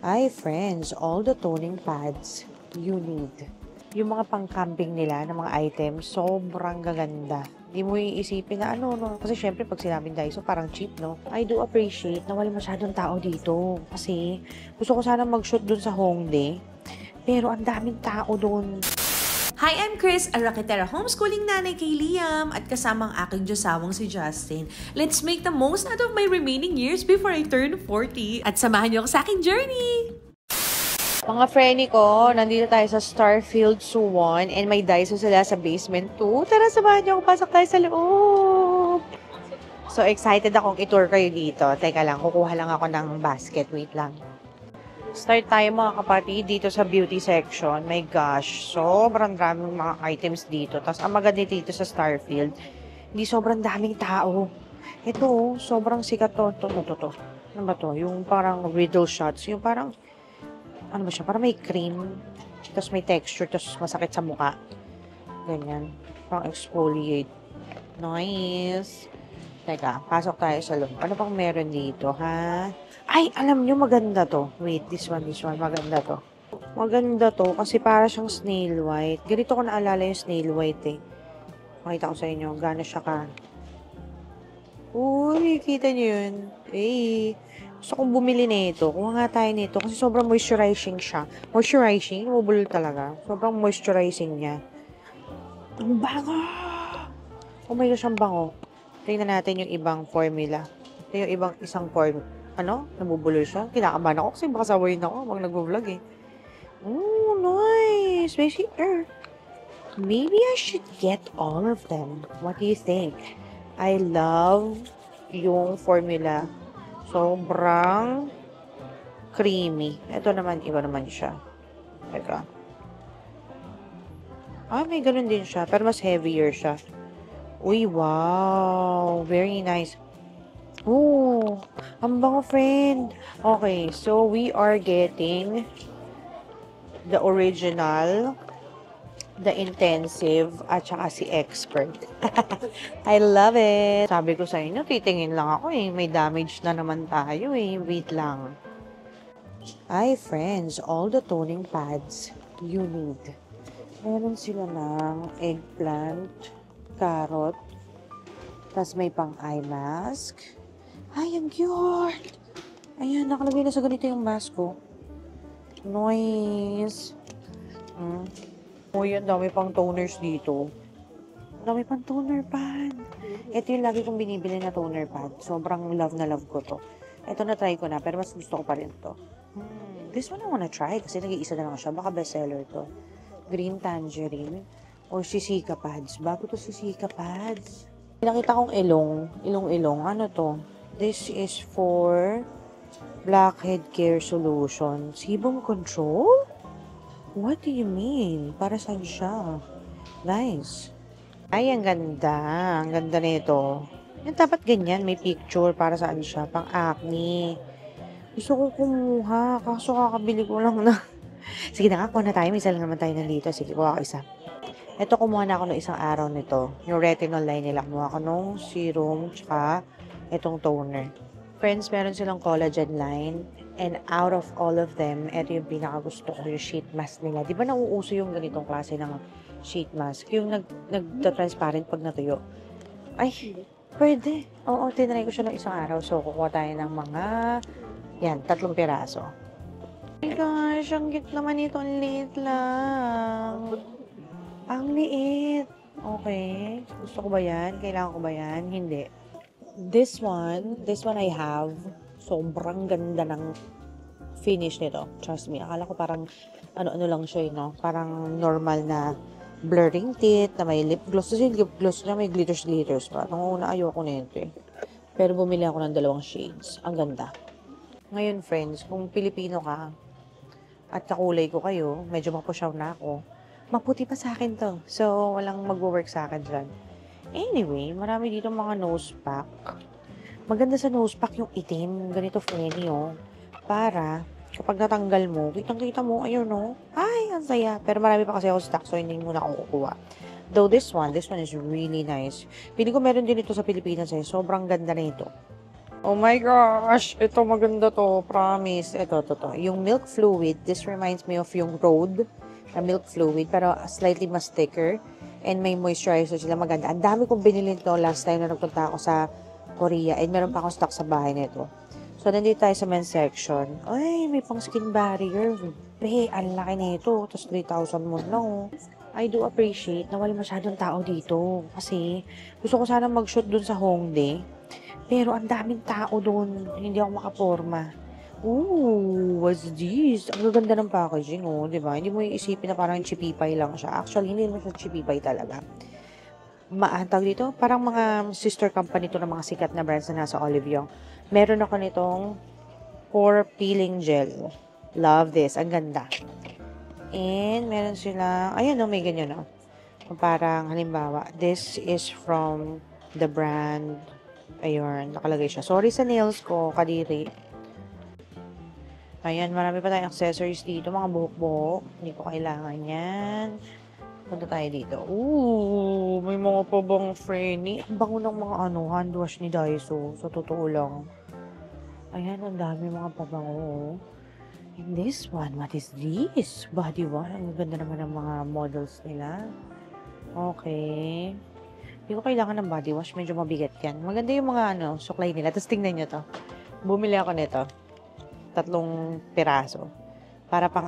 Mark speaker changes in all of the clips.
Speaker 1: Hi friends, all the toning pads you need. Yung mga pang-camping nila ng mga items, sobrang gaganda. Hindi mo iisipin na ano, no? Kasi syempre pag sinabing Daiso, parang cheap, no? I do appreciate na wala masyadong tao dito. Kasi gusto ko sana mag-shoot dun sa Hongdae. Pero ang daming tao dun.
Speaker 2: Hi, I'm Chris, a Rakitera homeschooling nanay kay Liam at kasama ang aking Diyosawang si Justin. Let's make the most out of my remaining years before I turn 40 at samahan niyo ako sa aking journey!
Speaker 1: Mga friendly ko, nandito tayo sa Starfield Suwon and may Daiso sila sa basement 2. Tara, samahan niyo ako, pasok tayo sa loob! So excited akong i-tour kayo dito. Teka lang, kukuha lang ako ng basket. Wait lang. Start tayo mga kapatid dito sa beauty section. My gosh, sobrang daming mga items dito. Tapos ang maganda dito sa Starfield, hindi sobrang daming tao. Ito, sobrang sikat to. To. Ano ba to? Yung parang riddle shots. Yung parang, ano ba siya? Parang may cream. Tapos may texture. Tapos masakit sa mukha. Ganyan. Parang exfoliate. Nice. Teka, pasok tayo sa loob. Ano pang meron dito, ha? Ay, alam nyo, maganda to. Wait, this one, maganda to. Maganda to kasi para siyang snail white. Ganito ko naalala yung snail white eh. Makita ko sa inyo, gano'n siya ka. Uy, kita nyo yun. Eh, gusto kong bumili nito. Kuha nga tayo nito kasi sobrang moisturizing siya. Moisturizing? Mabulol talaga. Sobrang moisturizing niya. Ang bango! Oh my gosh, ang bango. Tingnan natin yung ibang formula. Ito yung isang form. Ano? Nabubulol siya. Kinakabahan ako kasi baka sawayin ako pag nag-vlog eh. Oh, nice! May maybe I should get all of them. What do you think? I love yung formula. Sobrang creamy. Ito naman, iba naman siya. Teka. Ah, may ganun din siya. Pero mas heavier siya. Uy, wow! Very nice. Oh, ang bango, friend. Okay, so we are getting the original, the intensive, at saka si expert. I love it. Sabi ko sa inyo, titingin lang ako eh. May damage na naman tayo eh. Wait lang. Hi, friends. All the toning pads you need. Meron sila ng eggplant, carrot, tas may pang eye mask. Ay, ang cute! Ayan, nakalagay na sa ganito yung mask ko. Nice! Uy, ang dami pang toners dito. Ang dami pang toner pad. Ito yung lagi kong binibili na toner pad. Sobrang love na love ko to. Ito na-try ko na, pero mas gusto ko pa rin to. This one I wanna try kasi nag-iisa na lang siya. Baka bestseller to. Green tangerine or sisika pads. Bago to sisika pads. Nakita kong ilong. Ano to? This is for blackhead care solution. Sebum control? What do you mean? Para saan siya? Nice. Ay, ang ganda. Ang ganda nito. Yan, dapat ganyan. May picture. Para saan siya? Pang acne. Gusto ko kumuha. Kaso kakabili ko lang na. Sige na nga, kuha na tayo. May isa lang naman tayo nandito. Sige, kuha ko isa. Ito, kumuha na ako ng isang araw nito. Yung retinol line nila. Kumuha ko nung serum, tsaka itong toner. Friends, meron silang collagen line. And out of all of them, ito yung pinakagusto ko, yung sheet mask nila. Di ba nauuso yung ganitong klase ng sheet mask? Yung nagta-transparent pag natuyo. Ay, pwede. Oo, tinry ko siya ng isang araw. So, kukuha tayo ng mga, 3 piraso. Oh my gosh, ang cute naman ito. Ang liit lang. Ang liit. Okay. Gusto ko ba yan? Kailangan ko ba yan? Hindi. This one I have. Sobrang ganda ng finish nito. Trust me. Akala ko parang ano lang siya, no? Parang normal na blurring tint na may lip gloss. Kasi yung lip gloss niya may glitters pa. Nung una ayoko na ito eh. Pero bumili ako ng 2 shades. Ang ganda. Ngayon, friends, kung Pilipino ka at kakulay ko kayo, medyo mapusyaw na ako, maputi pa sa akin to. So, walang mag-work sa akin dyan. Anyway, marami dito mga nose pack. Maganda sa nose pack yung itim. Ganito friendly, oh. Para, kapag natanggal mo, kitang-kita mo, ayun, no? Ay, ang saya. Pero marami pa kasi ako stock, so hindi muna ako kukuha. Though this one is really nice. Pili ko meron din ito sa Pilipinas eh. Sobrang ganda na ito. Oh my gosh! Ito maganda to. Promise. Ito. Yung milk fluid, this reminds me of yung Rhode na milk fluid, pero slightly mas thicker. And may moisturizer sila. Maganda. Ang dami kong binili nito last time na nagpunta ako sa Korea. And meron pa akong stock sa bahay nito. So, nandito tayo sa men's section. Ay, may pang skin barrier. Be, ang laki na ito. Tapos 3,000 mo lang. I do appreciate na wala masyadong tao dito. Kasi, gusto ko sana mag-shoot dun sa Hongdae. Pero ang daming tao doon. Hindi ako makaporma. Ooh, what's this? Ang gaganda ng packaging, oh. Diba? Hindi mo iisipin na parang chipipay lang siya. Actually, hindi naman siya chipipay talaga. Maantag dito, parang mga sister company to ng mga sikat na brands na nasa Olive Young. Meron ako nitong pore peeling gel. Love this. Ang ganda. And meron sila, ayan o, may ganyan o. Parang, halimbawa, this is from the brand. Ayun, nakalagay siya. Sorry sa nails ko, kadiri. Ayan, marami pa tayong accessories dito. Mga buhok-buhok. Hindi ko kailangan yan. Punta tayo dito. Ooh, may mga pabang Frenny. Ang bango ng mga hand wash ni Daiso. Sa totoo lang. Ayan, ang dami mga pabango. And this one, what is this? Body wash. Ang ganda naman ng mga models nila. Okay. Hindi ko kailangan ng body wash. Medyo mabigat yan. Maganda yung mga suklay nila. Tapos tingnan nyo to. Bumili ako nito. 3 piraso. Para pang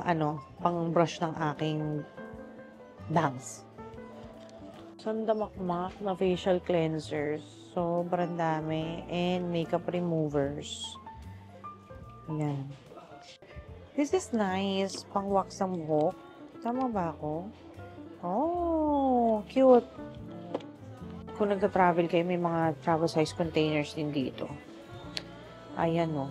Speaker 1: pang brush ng aking bangs. Sandamakmak na facial cleansers. Sobrang dami. And makeup removers. Ayan. This is nice. Pang wax ang buhok. Tama ba ako? Oh, cute. Kung nagta-travel kayo, may mga travel size containers din dito. Ayan o.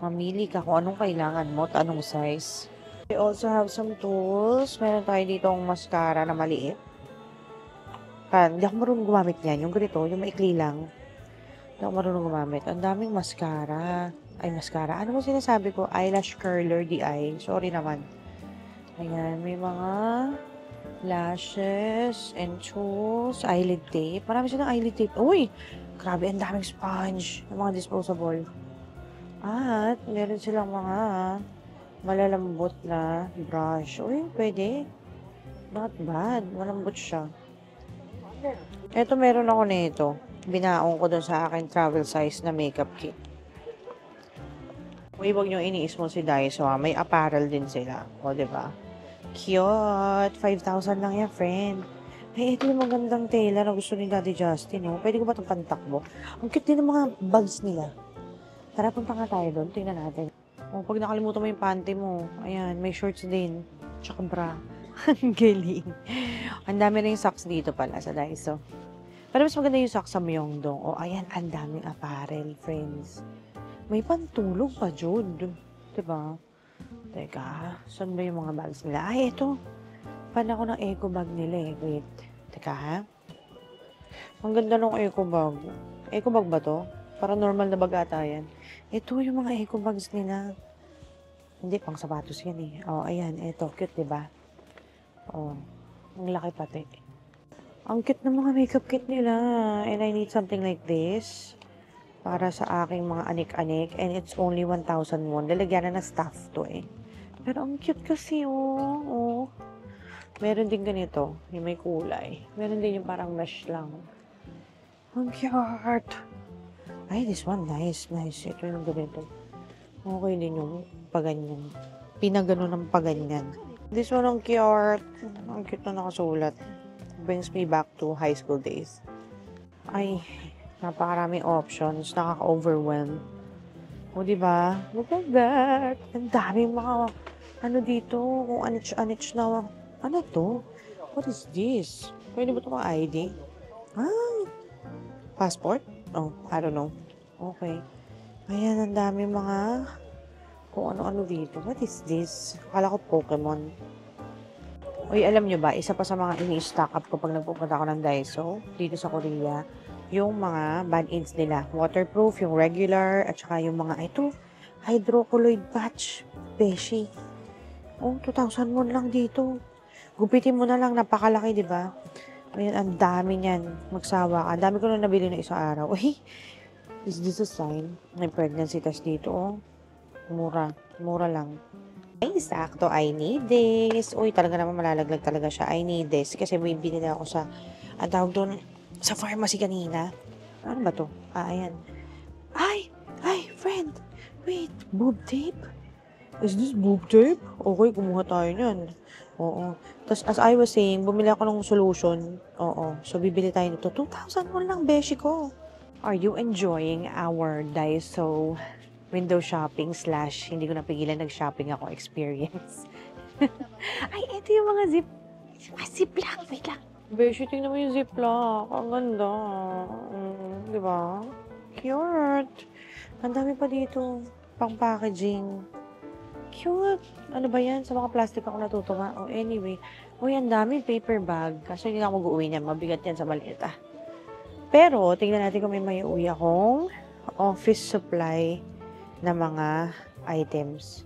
Speaker 1: Mamili ka kung anong kailangan mo at anong size. We also have some tools. Meron tayo dito ang mascara na maliit. Hindi ako marunong gumamit yan. Yung ganito, yung maikli lang. Hindi ako marunong gumamit. Ang daming mascara. Ay, mascara. Ano mo sinasabi ko? Eyelash curler, di eye. Sorry naman. Ayan, may mga lashes and tools, eyelid tape. Marami silang eyelid tape. Uy! Grabe, ang daming sponge. Yung mga disposable. At, meron silang mga malalambot na brush. Uy, pwede. Not bad. Malambot siya. Ito, meron ako nito. Binaong ko dun sa akin travel size na makeup kit. Uy, huwag nyo iniis mo si Daiso, ha. May apparel din sila. O, diba? Cute. 5,000 lang yan, friend. Ay, ito yung magandang tela na gusto ni Daddy Justin, oh. Pwede ko ba itong pantakbo? Ang cute din ng mga bags nila. Tara, punta nga tayo doon. Tingnan natin. Oh, pag nakalimutan mo yung panty mo, ayan, may shorts din. Tsaka bra. Ang galing. Ang dami rin yung socks dito pala sa Daiso. Pero mas maganda yung socks sa Myeongdong. Oh, ayan, ang daming apparel, friends. May pantulog pa, Jude. Diba? Teka, saan ba yung mga bags nila? Ay, ito. Pan ako ng eco bag nila eh. Wait. Teka, ha? Ang ganda ng eco bag. Eco bag ba to? Para normal na bag ata yan. Ito yung mga eco bags nila. Hindi, pang sapatos yan eh. Oh, ayan. Ito. Cute, diba? Oh, ang laki pati. Ang cute ng mga makeup kit nila. And I need something like this. Para sa aking mga anik-anik. And it's only 1,000 won. Lalagyan na stuff to eh. Pero ang cute kasi, oh. Oh. Meron din ganito. Yung may kulay. Meron din yung parang mesh lang. Ang cute. Ay, this one. Nice, nice. Ito yung ganito. Okay din yung paganyan. Pinagano ng paganyan. This one ang cute. Ang cute na nakasulat. Brings me back to high school days. Ay, napakaraming options. Nakaka-overwhelm. O, diba? Look at that. Ang daming mga, dito, kung anich na, to? What is this? Pwede ba ito mga ID? Ah, passport? Oh, I don't know. Okay. Ayan, ang daming mga, kung ano-ano dito. What is this? Akala ko Pokemon. Uy, alam nyo ba, isa pa sa mga ini-stock up ko pag nagpupunta ako ng Daiso, dito sa Korea, yung mga band-aids nila. Waterproof, yung regular, at saka yung mga, ito, hydrocolloid patch. Beshi. Oh, 2,000 won lang dito. Gupitin mo na lang, napakalaki, di ba? Ayan, ang dami niyan. Magsawa ka. Ang dami ko na nabili na isang araw. Uy, Is this a sign? May pregnancy test dito, oh. Mura. Mura lang. Ay, sakto. I need this. Uy, talaga naman malalaglag talaga siya. I need this. Kasi may binili ako sa, ang tawag doon, sa pharmacy kanina. Ano ba to? Ayan. Ay, friend. Wait, boob tape? Is this boob tape? Okay, kumuha tayo niyan. Oo. Tapos, as I was saying, bumili ako ng solution. Oo. So, bibili tayo nito. 2,001 lang, beshi ko. Are you enjoying our Daiso window shopping / hindi ko napigilan nag-shopping ako experience? Ay, ito yung mga zip. Ziplock. Wait lang. Beshi, tingnan mo yung ziplock. Ang ganda. Di ba? Cute. Ang dami pa dito. Pang packaging. Cute. Ano ba yan? Sa mga plastic ako natutuwa. Oh, anyway. Uy, ang dami paper bag. Kaso hindi na ako mag-uwi niyan. Mabigat yan sa maliit, ah. Pero, tingnan natin kung may maiuwi akong office supply na mga items.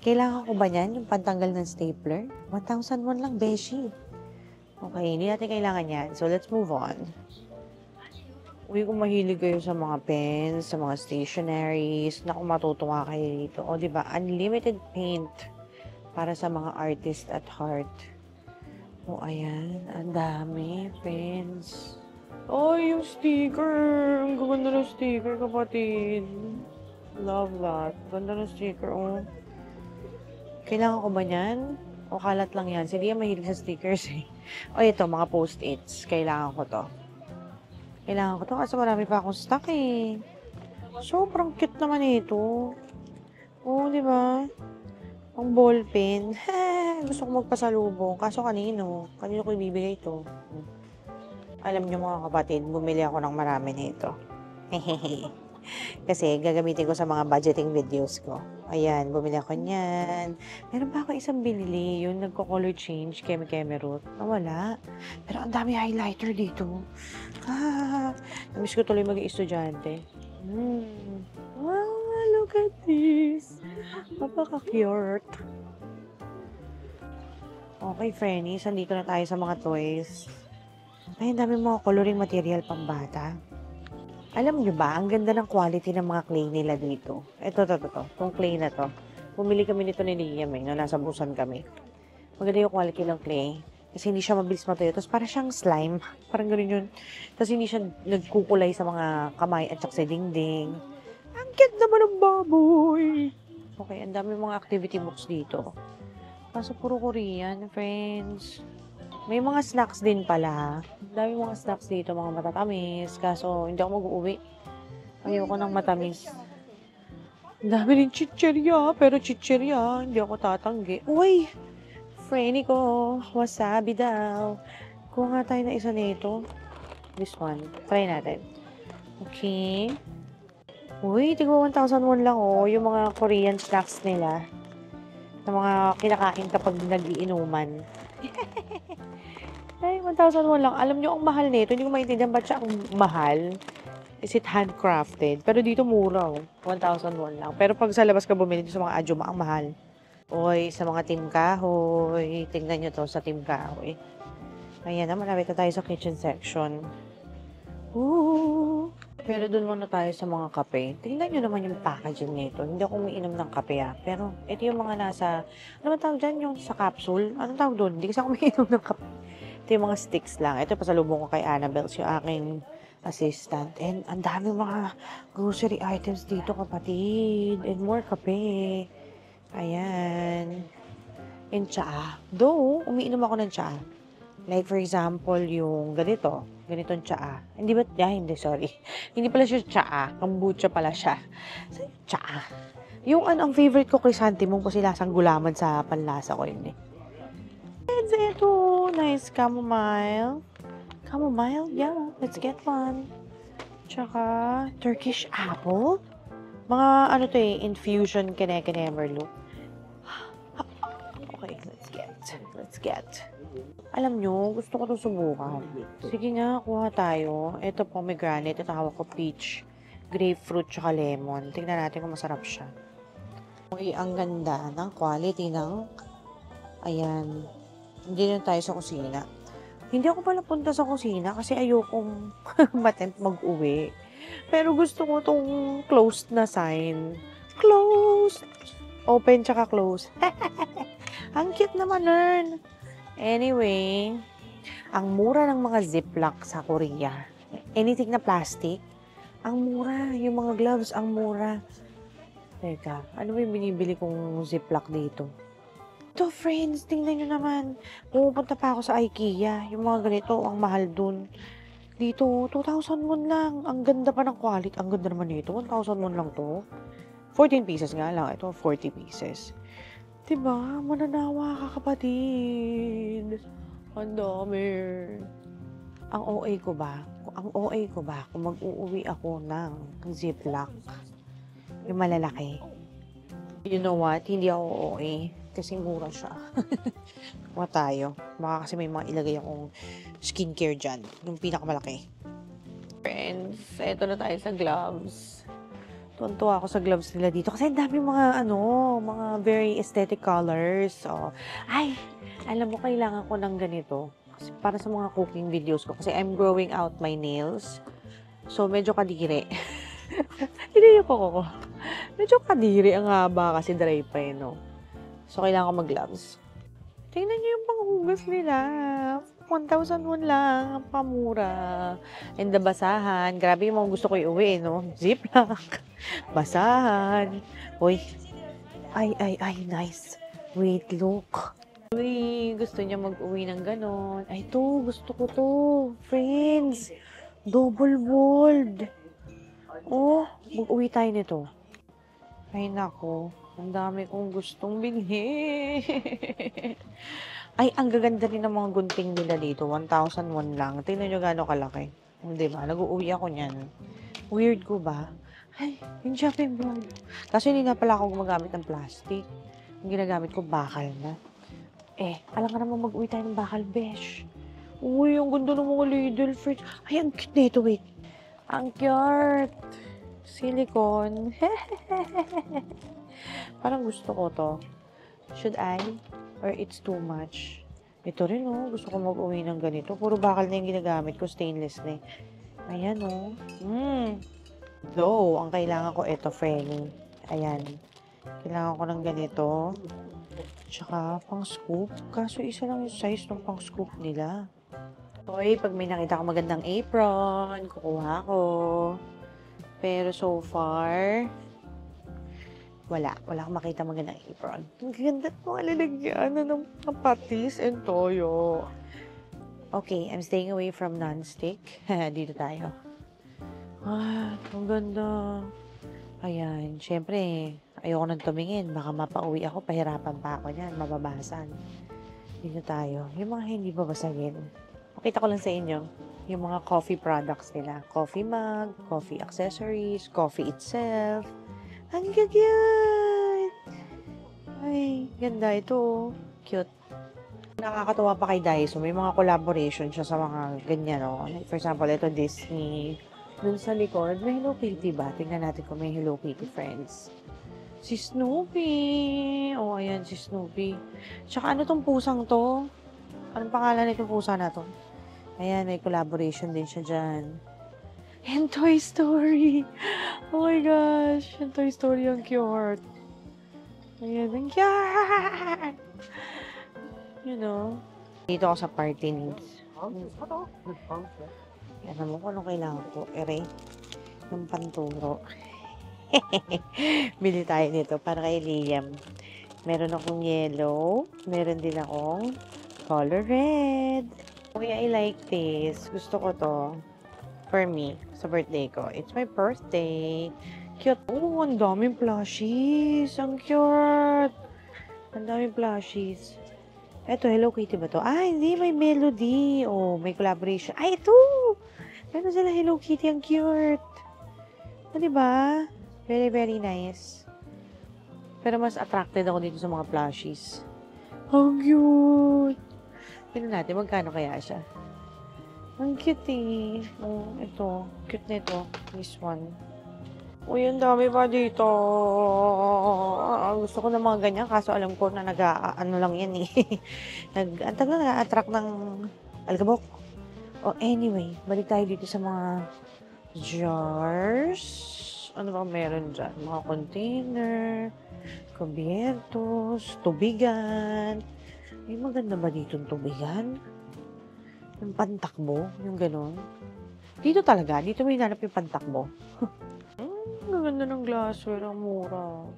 Speaker 1: Kailangan ko ba yan? Yung pantanggal ng stapler? 1,001 lang, beshi. Okay, hindi natin kailangan yan. So, let's move on. Uy, kung mahilig kayo sa mga pens, sa mga stationaries, naku, matutuwa kayo dito. O, diba? Unlimited paint para sa mga artist at heart. O, ayan. Ang dami. Pens. Ay, yung sticker. Ang ganda ng sticker, kapatid. Love that. Ganda ng sticker, oh. Kailangan ko ba yan? O kalat lang yan? Hindi yan mahilig sa stickers, eh. O, ito, mga post-its. Kailangan ko to. Kailangan ko to kasi marami pa akong stock, eh. Sobrang cute naman ito. Oo, di ba? Ang ballpen. Gusto ko magpasalubong. Kaso kanino? Kanino ko ibibigay ito? Alam niyo mga kapatid, bumili ako ng marami nito. Kasi gagamitin ko sa mga budgeting videos ko. Ayan, bumili ako niyan. Meron pa ako isang binili, yung nagko-color change, Keme Root. Nawala. Pero ang dami highlighter dito. Namiss ko tuloy maging estudyante. Wow, look at this. Napaka-cute. Okay, friendies, andito na tayo sa mga toys. Ay, ang dami mga coloring material pang bata. Alam nyo ba, ang ganda ng quality ng mga clay nila dito. Ito. Itong clay na to. Bumili kami nito ni Liam, no? Nasa Busan kami. Maganda yung quality ng clay. Kasi hindi siya mabilis matuyo. Tapos parang siyang slime. Parang gano'n yun. Tapos hindi siya nagkukulay sa mga kamay at sa dingding. Ang cute naman ng baboy! Okay, ang dami mga activity books dito. Kaso puro Korean, friends. May mga snacks din pala. Dami mga snacks dito, mga matatamis. Kaso, hindi ako mag-uwi. Ayoko ng matamis. Dami rin chicherya, pero chicherya, hindi ako tatanggi. Uy! Friendly ko, wasabi daw. Kuha nga tayo na isa nito. This one. Try natin. Okay. Uy, tigwa 1,001 lang, oh. Yung mga Korean snacks nila. Na mga kinakain kapag nag-iinuman. Ay, 1,001 lang. Alam nyo, ang mahal nito. Hindi ko maintindihan ba't siya ang mahal. Is it handcrafted? Pero dito mura, oh. 1,001 lang. Pero pag sa labas ka bumili sa mga Ajuma, ang mahal. Oy, sa mga Team Kahoy. Tingnan nyo to sa Team Kahoy. Ayan na, malapit na tayo sa kitchen section. Ooh. Pero dun muna tayo sa mga kape. Tingnan nyo naman yung packaging nito. Hindi ako umiinom ng kape, ah. Pero ito yung mga nasa, ano ba tawag dyan? Yung sa capsule? Anong tawag doon? Hindi kasi ako umiinom ng kape. Ito yung mga sticks lang. Ito pasalubong ko kay Annabelle, yung aking assistant. And ang dami mga grocery items dito, kapatid. And more kape. Ayan. And tsaa. Though, umiinom ako ng tsaa. Like for example, yung ganito. Ganitong tsaa. Hindi ba? Hindi, sorry. Hindi pala siya tsaa. Kombucha pala siya. So, tsaa. Yung ang favorite ko, chrysanthemum, kasi lasang gulaman sa panlasa ko yun, eh. And ito, nice chamomile. Chamomile? Yeah, let's get one. Tsaka, Turkish apple. Mga, ano to eh, infusion kene-kene merlot. Okay, let's get. Alam nyo, gusto ko itong subukan. Sige nga, kuha tayo. Ito pomegranate, ito hawak ko peach, grapefruit, tsaka lemon. Tingnan natin kung masarap siya. Uy, ang ganda ng quality ng, ayan, hindi na tayo sa kusina. Hindi ako pala punta sa kusina kasi ayokong matempt mag-uwi. Pero gusto ko tong closed na sign. Closed! Open tsaka closed. Ang cute naman nun. Anyway, ang mura ng mga ziplock sa Korea. Anything na plastic, ang mura. Yung mga gloves, ang mura. Teka, ano ba yung binibili kong ziplock dito? Ito, friends, tingnan nyo naman. Pupunta pa ako sa IKEA. Yung mga ganito, ang mahal dun. Dito, 2,000 won lang. Ang ganda pa ng quality. Ang ganda naman dito. 1,000 won lang to. 14 pieces nga lang. Ito, 40 pieces. Diba? Mananawa ka, kapatid. Ang dami. Ang OA ko ba? Kung mag-uuwi ako ng Ziploc, yung malalaki. You know what? Hindi ako OA. Kasi mura siya. Mga tayo. Baka kasi may mga ilagay akong skincare dyan. Yung pinakamalaki. Friends, eto na tayo sa gloves. Tuwan-tuwa ako sa gloves nila dito. Kasi ang dami mga, mga very aesthetic colors. So, ay, alam mo, kailangan ko ng ganito. Kasi para sa mga cooking videos ko. Kasi I'm growing out my nails. So, medyo kadiri. Hindi ko. Medyo kadiri ang haba kasi dry pa eh, no? So, kailangan ko mag-gloves. Tingnan niyo yung panghugas nila. 1,000 won lang. Ang pamura. And the basahan. Grabe yung mga gusto ko iuwi, no? Ziploc. Basahan. Uy. Ay, nice. Wait, look. Uy, gusto niya mag-uwi ng ganon. Ay, to. Gusto ko to. Friends. Double walled. Oh, mag-uwi tayo nito. Ay, nako. Ang dami kong gustong bilhin. Ay, ang gaganda rin ng mga gunting nila dito. 1,000 won lang. Tingnan nyo gano'ng kalaki. Di ba? Nag-uuwi ako niyan. Weird ko ba? Ay, yung shopping bag. Kasi hindi na pala ako gumagamit ng plastic. Ang ginagamit ko, bakal na. Alam ka naman mag-uwi tayo ng bakal, besh. Uy, ang ganda ng mga Lidl fridge. Ay, ang cute nito, wait. Ang cute. Silicone. Parang gusto ko to. Should I? Or it's too much? Ito rin, gusto ko mag-uwi ng ganito. Puro bakal na yung ginagamit ko. Stainless na. Ayan, Though, ang kailangan ko, ito, Frenny. Ayan. Kailangan ko ng ganito. Tsaka, pang-scoop. Kaso, isa lang yung size ng pang-scoop nila. Hoy, pag may nakita ko magandang apron, kukuha ko. Pero so far, wala akong makita magandang apron. Ang ganda ng mga lalagyan ng patis and toyo. Okay, I'm staying away from non-stick. Dito tayo. Ang ganda. Ayan, syempre, ayoko nang tumingin. Baka mapauwi ako, pahirapan pa ako niyan, mababasan. Dito tayo. Yung mga hindi babasagin. Pakita ko lang sa inyo yung mga coffee products nila. Coffee mug, coffee accessories, coffee itself. Ang cute! Ay, ganda ito. Cute. Nakakatuwa pa kay Daiso. May mga collaboration siya sa mga ganyan, For example, ito Disney. Dun sa likod, may Hello Kitty ba? Tingnan natin kung may Hello Kitty friends. Si Snoopy. Ayan, si Snoopy. Tsaka ano tong pusang to? Anong pangalan nitong pusa na to? Ayan, may collaboration din siya dyan. And Toy Story. Oh my gosh. And Toy Story ang cute. Ayan, ang cute. Dito ako sa party needs. Alam mo kung anong kailangan ko. Ng panturo. Bili tayo nito para kay Liam. Meron akong yellow. Meron din akong color red. Okay, I like this. Gusto ko to. For me, sa birthday ko. It's my birthday. Cute. Oh, ang daming plushies. Ang cute. Ang daming plushies. Eto, Hello Kitty ba to? Hindi. May Melody. May collaboration. Ito! Meron sila Hello Kitty. Ang cute. Diba? Very, very nice. Pero mas attracted ako dito sa mga plushies. Ang cute! Tignan natin, magkano kaya siya? Ang cute ito. Cute nito. This one. Uy, ang dami pa dito. Gusto ko ng mga ganyan. Kaso alam ko na ano lang yan nag-attract ng algabok. Anyway, balik tayo dito sa mga jars. Ano ba meron dyan? Mga container, kubiertos, tubigan. May maganda ba dito tubigan? Yung pantakbo, yung ganon. Dito talaga, dito may hinanap yung pantakbo. Ang ganda ng glassware, ang mura.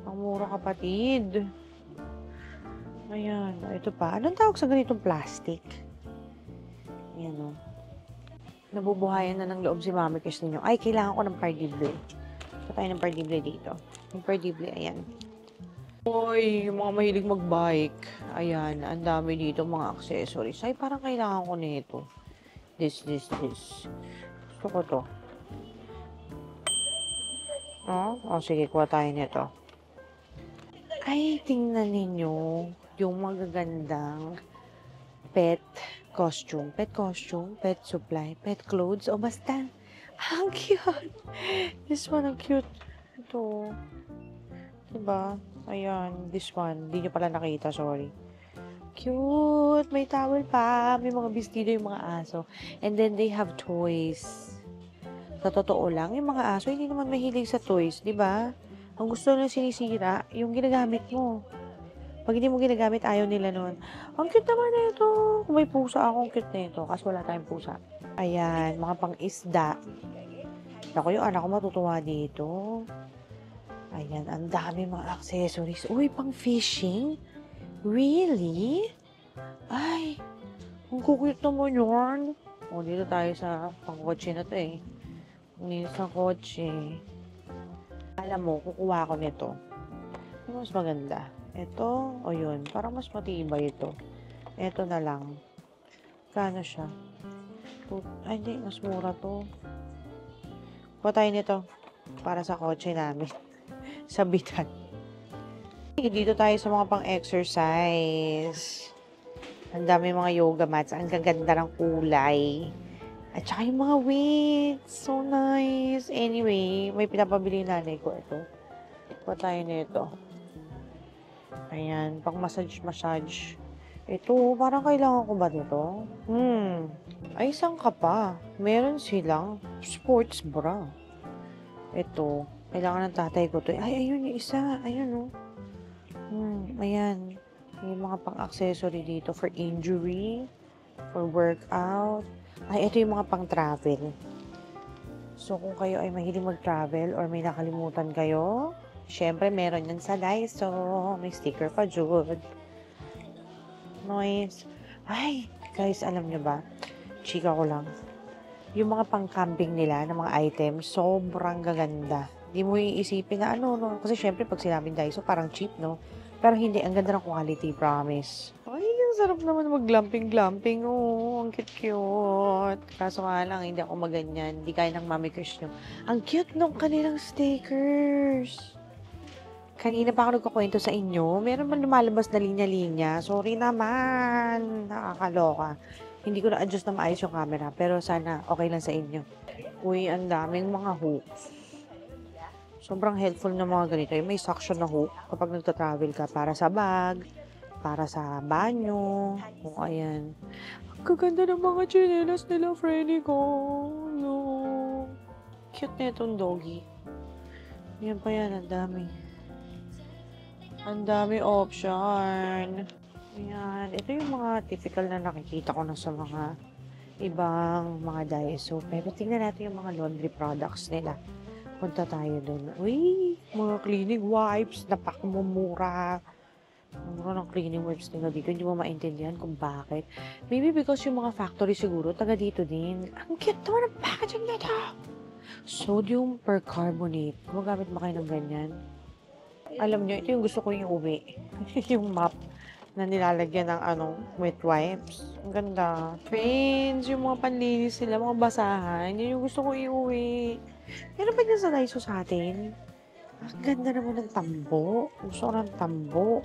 Speaker 1: Ang mura, kapatid. Ayan, ito pa. Anong tawag sa ganitong plastic? Ayan o. Nabubuhayan na ng loob si Mami Kiss ninyo. Ay, kailangan ko ng pardible. Ito tayo ng pardible dito. Yung pardible, ayan. Uy, yung mga mahilig magbike. Ayan, ang dami dito mga accessories. Ay, parang kailangan ko nito. This. Gusto ko to. Oh, sige, kuha tayo nito. Ay, tingnan ninyo yung magagandang pet costume, pet supply, pet clothes, o basta. Ang cute! This one, ang cute. Ito. Diba? Ayan, this one. Hindi nyo pala nakita, sorry. Cute! May towel pa. May mga vestido yung mga aso. And then they have toys. Sa totoo lang, yung mga aso, hindi naman mahilig sa toys, di ba? Ang gusto nila sinisira, yung ginagamit mo. Pag hindi mo ginagamit, ayaw nila nun. Ang cute naman na ito. Kung may pusa ako, ang cute na ito. Kasi wala tayong pusa. Ayan, mga pang-isda. Naku, yung anak ko matutuwa dito. Ayan, ang dami mga accessories. Uy, pang-fishing? Really? Ay, ang cute naman yun. O, dito tayo sa pang-kotse na to eh. Dito sa kotse. Alam mo, kukuha ko nito. Ano mas maganda? Ito o yun? Parang mas matibay ito. Ito na lang. Kano siya? Ay, hindi. Mas mura to. Kuha tayo nito. Para sa kotse namin. Sabitan. Dito tayo sa mga pang-exercise. Ang dami mga yoga mats. Ang gaganda ng kulay. At saka yung mga weights. So nice. Anyway, may pinapabili nanay ko. Ito. Kuha tayo nito. Ayan, pang massage. Ito, parang kailangan ko ba nito? Ay, saan ka pa? Meron silang sports bra. Ito, kailangan ng tatay ko to. Ay, ayun yung isa. Ayun, oh. Ayan. Yung mga pang-accessory dito for injury, for workout. Ay, ito yung mga pang-travel. So, kung kayo ay mahilig mag-travel or may nakalimutan kayo, syempre, meron yan sa Daiso. May sticker pa, Jude. Nice. Ay, guys, alam nyo ba? Chika ko lang. Yung mga pang-camping nila, ng mga items, sobrang gaganda. Hindi mo iisipin na ano, no? Kasi syempre, pag sinabing Daiso, parang cheap, no? Pero hindi, ang ganda ng quality, promise. Ay, ang sarap naman mag-glamping. Oh, ang cute-cute. Kaso nga lang, hindi ako maganyan. Hindi kaya ng Mami Kiss nyo. Ang cute nung kanilang stickers. Kanina pa ako nagkukwento sa inyo. Meron man lumalabas na linya-linya. Sorry naman. Nakakaloka. Hindi ko na-adjust na maayos yung camera. Pero sana okay lang sa inyo. Uy, ang daming mga hooks. Sobrang helpful ng mga ganito. May suction na hook kapag nagta-travel ka para sa bag, para sa banyo. O, ayan. Ang gaganda ng mga chinelas nila, Freddy ko. No. Cute na itong doggy. Yan pa yan, ang dami. Ang dami option. Ayan. Ito yung mga typical na nakikita ko na sa mga ibang mga Daiso. Pero tingnan natin yung mga laundry products nila. Punta tayo doon. Uy, mga cleaning wipes. Napakamumura. Mura ng cleaning wipes nila dito. Hindi mo maintindihan kung bakit. Maybe because yung mga factory siguro, taga dito din. Ang cute naman ang packaging nito. Sodium percarbonate. Gumagamit ba kayo ng ganyan? Alam nyo, ito yung gusto ko yung uwi. Yung mop na nilalagyan ng wet wipes. Ang ganda. Friends, yung mga panlinis nila, mga basahan, yun yung gusto ko iuwi. Meron ba dyan sa Daiso sa atin? Ang ganda naman ng tambo. Gusto ko ng tambo.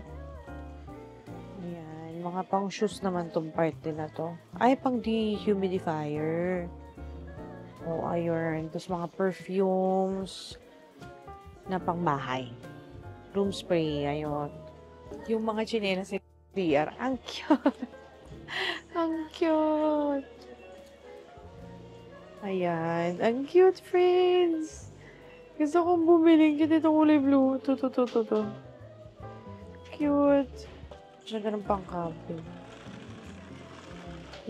Speaker 1: Ayan, mga pang shoes naman tong part din na to. Ay, pang dehumidifier. O, ayun. Tapos mga perfumes na pang bahay. Room spray, ayun. Yung mga chinelas sa DR, ang cute. Ang cute. Ayan. Ang cute, friends. Gusto kong bumili. Cute itong kulay blue. To. Cute. Ganda ng pang-camping.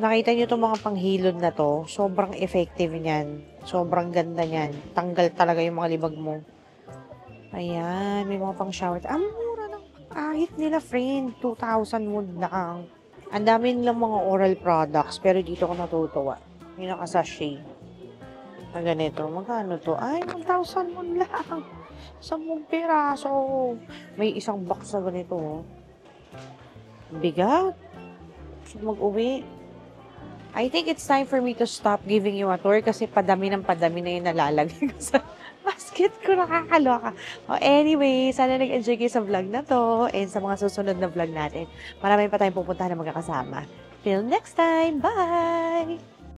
Speaker 1: Nakita niyo itong mga panghilod na to. Sobrang effective niyan. Sobrang ganda niyan. Tanggal talaga yung mga libag mo. Ayan. May mga pang-shower. Ang mura ng pang-ahit nila, friend. 2,000 won lang. Ang dami nilang mga oral products. Pero dito ko natutuwa. Yung naka-sachet. Na ganito. Magkano to? Ay, 1,000 won lang. 10 piraso. May isang box na ganito. Oh. Bigat. Gusto mag-uwi. I think it's time for me to stop giving you a tour kasi padami na yung nalalagay ko sa basket ko. Nakakaloka. Anyway, sana nag-enjoy kayo sa vlog na to and sa mga susunod na vlog natin. Marami pa tayong pupuntahan na magkakasama. Till next time. Bye!